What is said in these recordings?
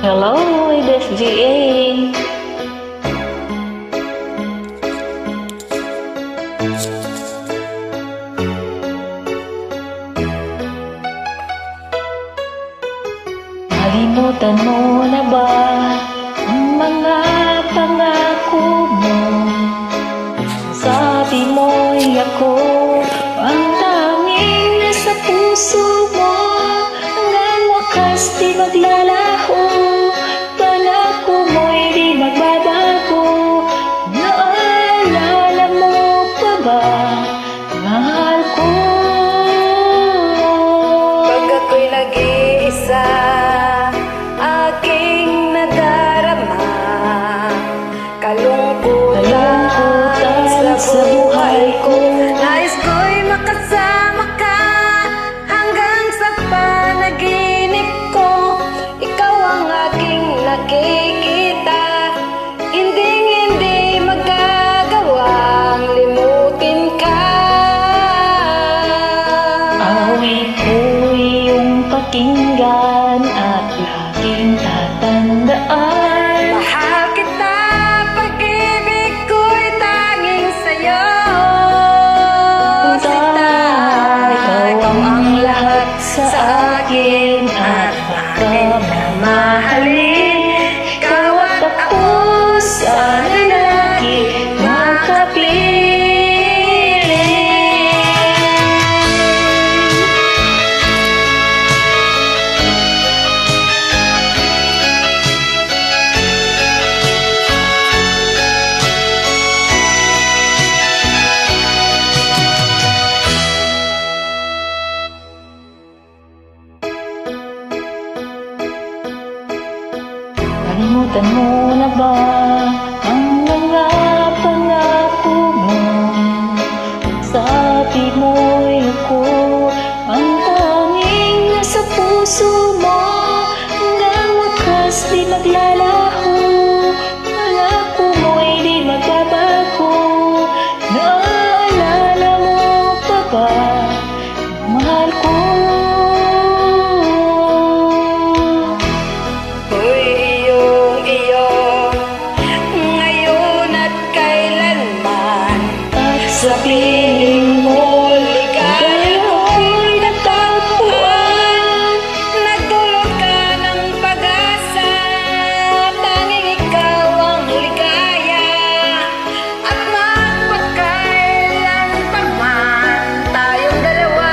Hello, this is GA. Nalimutan mo na ba ang mga pangako mo? Sabi mo'y ako ang tanging nasa puso mo. Hanggang wakas di maglalaho, pangako mo'y di magbabago. Naalala mo pa ba, mahal ko? Pag ako'y nag-iisa, aking nadarama kalungkutan sa buhay ko. Nais ko'y makasama ka hanggang sa panaginip ko. Ikaw ang aking nakikita, hindi magagawang limutin ka. Awit ko'y iyong pakinggan at laging tatandaan. Mahal kita, pag-ibig ko'y tanging sa'yo. Sinta, ikaw ang lahat sa akin at bakit ka mahalin. Ikaw at ako, sana lagi makapiling. Nalimutan mo na ba ang mga pangako mo? Sabi mo'y ako ang tanging nasa puso mo. Hanggang wakas di maglalaho, pangako mo'y di magbabago. Naalala mo pa ba, mahal ko? Sa piling mo, ligaya ko'y natagpuan. Nagdulot ka ng pag-asa, tanging ikaw ang ligaya. At magpakailan pa man tayong dalawa.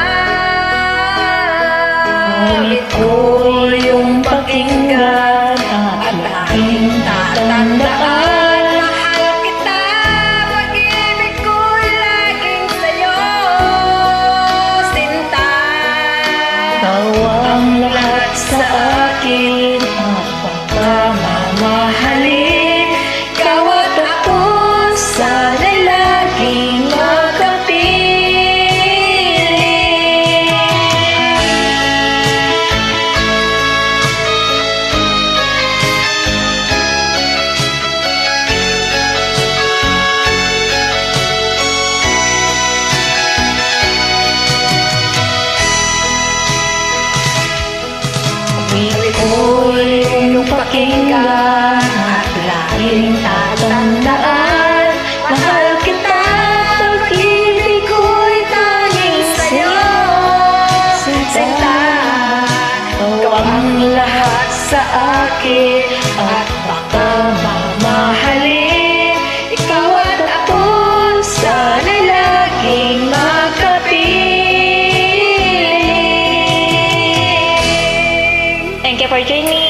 Awit ko iyong pakinggan at laging tatandaan. Ikaw ang lahat sa akin at pagmamahalin. Ikaw at ako, sana'y laging makapiling. Awit ko'y iyong pakinggan at laging tatandaan. Mahal kita, pag-ibig ko'y tanging sa'yo. Sinta, Ikaw ang lahat sa akin at baka mamahalin. Ikaw at ako, sana'y laging makapiling. Thank you for joining me.